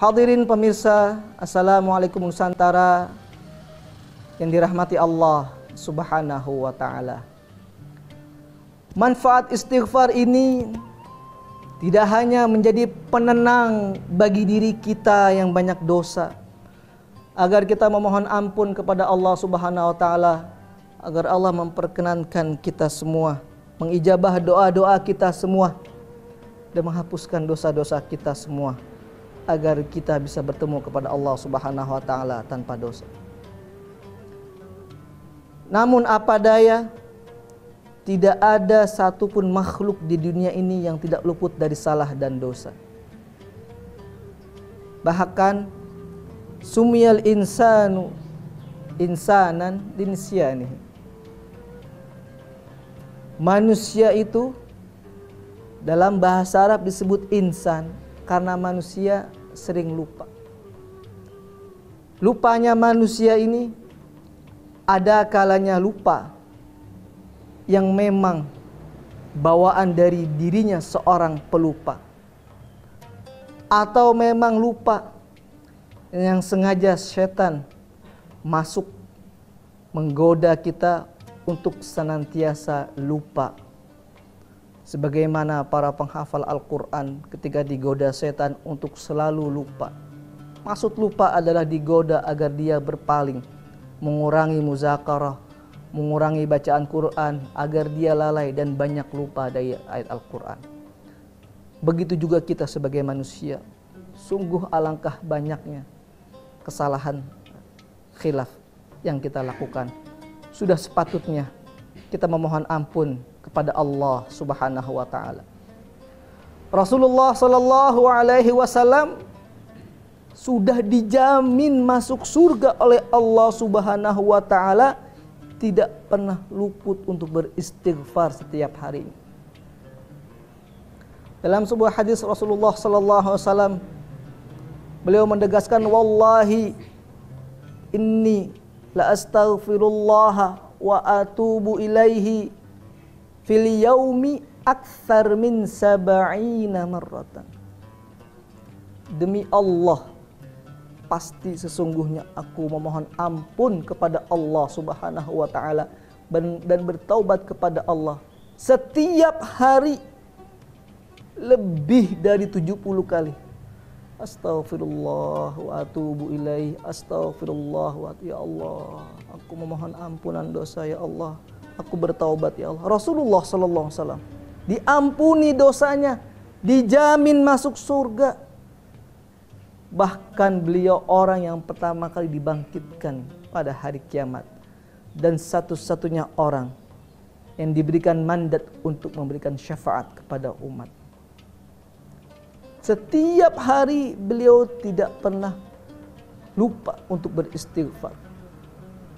Hadirin pemirsa, Assalamualaikum Nusantara yang dirahmati Allah Subhanahu wa ta'ala. Manfaat istighfar ini tidak hanya menjadi penenang bagi diri kita yang banyak dosa, agar kita memohon ampun kepada Allah Subhanahu wa ta'ala, agar Allah memperkenankan kita semua, mengijabah doa-doa kita semua, dan menghapuskan dosa-dosa kita semua, agar kita bisa bertemu kepada Allah Subhanahu wa ta'ala tanpa dosa. Namun apa daya, tidak ada satupun makhluk di dunia ini yang tidak luput dari salah dan dosa. Bahkan sumiyal insanu insanan linsyani. Manusia itu dalam bahasa Arab disebut insan karena manusia sering lupa. Lupanya manusia ini ada kalanya lupa yang memang bawaan dari dirinya seorang pelupa, atau memang lupa yang sengaja setan masuk menggoda kita untuk senantiasa lupa. Sebagaimana para penghafal Al-Quran ketika digoda setan untuk selalu lupa. Maksud lupa adalah digoda agar dia berpaling, mengurangi muzakarah, mengurangi bacaan Quran, agar dia lalai dan banyak lupa dari ayat Al-Quran. Begitu juga kita sebagai manusia. Sungguh alangkah banyaknya kesalahan khilaf yang kita lakukan. Sudah sepatutnya kita memohon ampun kepada Allah Subhanahu wa ta'ala. Rasulullah sallallahu alaihi wasallam sudah dijamin masuk surga oleh Allah Subhanahu wa ta'ala, tidak pernah luput untuk beristighfar setiap hari. Dalam sebuah hadis Rasulullah sallallahu alaihi wasallam, beliau menegaskan, wallahi inni la astaghfirullah wa atubu ilaihi fil yaumi aktsar min sab'ina marratan. Demi Allah, pasti sesungguhnya aku memohon ampun kepada Allah Subhanahu wa ta'ala dan bertaubat kepada Allah setiap hari lebih dari 70 kali. Astaghfirullah wa atubu ilaih, astaghfirullah wa ya Allah, aku memohon ampunan dosa ya Allah, aku bertaubat ya Allah. Rasulullah sallallahu alaihi wasallam diampuni dosanya, dijamin masuk surga. Bahkan beliau orang yang pertama kali dibangkitkan pada hari kiamat, dan satu-satunya orang yang diberikan mandat untuk memberikan syafaat kepada umat. Setiap hari beliau tidak pernah lupa untuk beristighfar.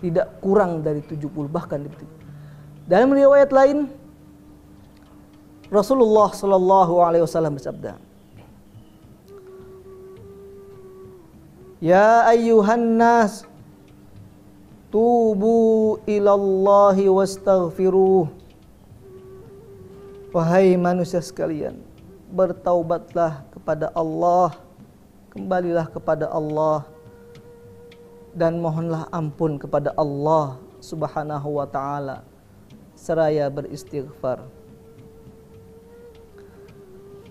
Tidak kurang dari 70, bahkan lebih. Dalam riwayat lain, Rasulullah sallallahu alaihi wasallam bersabda, ya ayyuhan nas tubu ilallahi wastaghfiruh. Wahai manusia sekalian, bertaubatlah kepada Allah, kembalilah kepada Allah, dan mohonlah ampun kepada Allah Subhanahu wa ta'ala seraya beristighfar.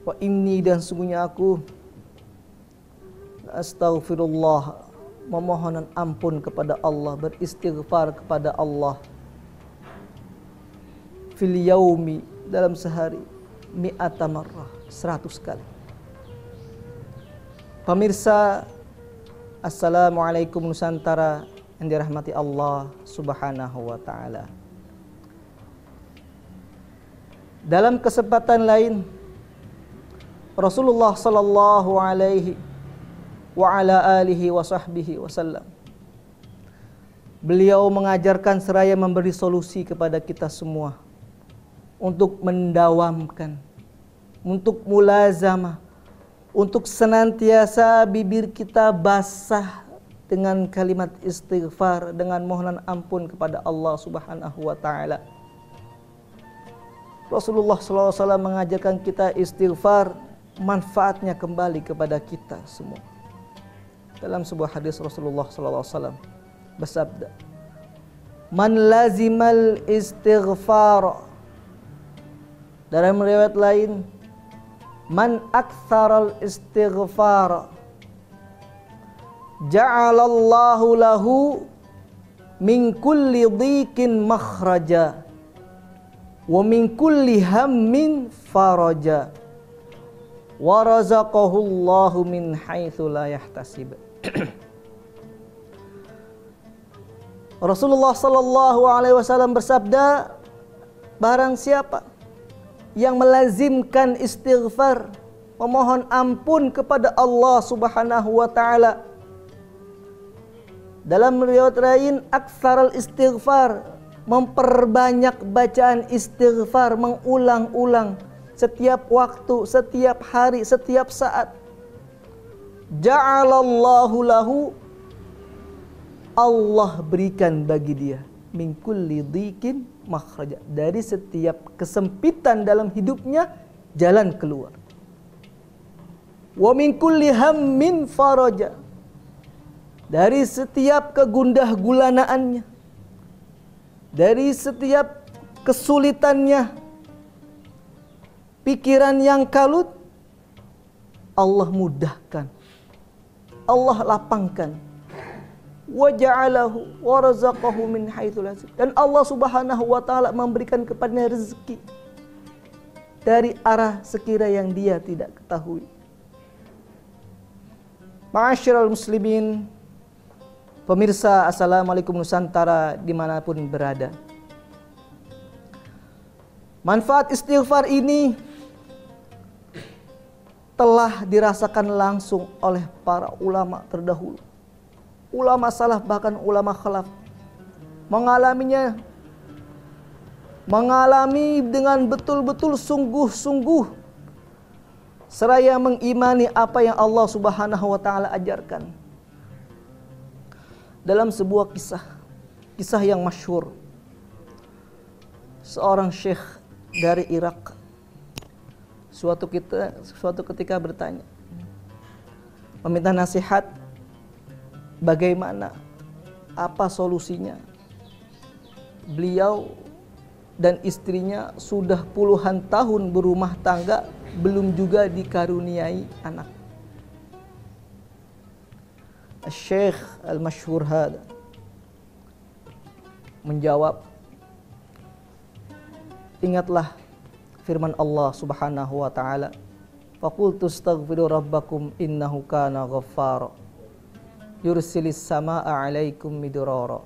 Wa inni, dan sungguhnya aku, astaghfirullah, memohon ampun kepada Allah, beristighfar kepada Allah, fil yaumi, dalam sehari, mi'ata marrah, 100 kali. Pemirsa, Assalamualaikum Nusantara yang dirahmati Allah Subhanahu wa ta'ala. Dalam kesempatan lain, Rasulullah sallallahu alaihi wa ala alihi wa sahbihi wasallam, beliau mengajarkan seraya memberi solusi kepada kita semua untuk mendawamkan, untuk mulazamah, untuk senantiasa bibir kita basah dengan kalimat istighfar, dengan mohonan ampun kepada Allah Subhanahu wa ta'ala. Rasulullah SAW mengajarkan kita istighfar, manfaatnya kembali kepada kita semua. Dalam sebuah hadis Rasulullah SAW bersabda, "Man lazimal istighfar." Dalam riwayat lain, "Man aktsaral istighfar, ja'alallahu lahu min kulli dhiqin makhraja wa min kulli hammin faraja wa razaqahullahu min haitsu la yahtasib." Rasulullah sallallahu alaihi wasallam bersabda, barang siapa yang melazimkan istighfar, memohon ampun kepada Allah Subhanahu wa taala. Dalam riwayat lain, aktsaral istighfar, memperbanyak bacaan istighfar, mengulang-ulang setiap waktu, setiap hari, setiap saat. Ja'alallahu lahu, Allah berikan bagi dia min kulli dhiqin makhraja, dari setiap kesempitan dalam hidupnya jalan keluar. Wa min kulli hammin faraja, dari setiap kegundah gulanaannya, dari setiap kesulitannya, pikiran yang kalut, Allah mudahkan, Allah lapangkan. Wa ja'alahu wa razaqahu min haitsu la yahtasib, dan Allah Subhanahu wa taala memberikan kepadanya rezeki dari arah sekira yang dia tidak ketahui. Ma'asyiral muslimin, pemirsa Assalamualaikum Nusantara dimanapun berada. Manfaat istighfar ini telah dirasakan langsung oleh para ulama terdahulu, ulama salaf, bahkan ulama khalaf, mengalami dengan betul-betul sungguh-sungguh, seraya mengimani apa yang Allah Subhanahu wa taala ajarkan. Dalam sebuah kisah yang masyhur, seorang syekh dari Irak suatu ketika bertanya, meminta nasihat, bagaimana, apa solusinya. Beliau dan istrinya sudah puluhan tahun berumah tangga, belum juga dikaruniai anak. Syekh al-masyhur hada menjawab, ingatlah firman Allah Subhanahu wa taala, faqultu astaghfiru rabbakum innahu kana ghaffara yursilis samaa'a 'alaikum midrara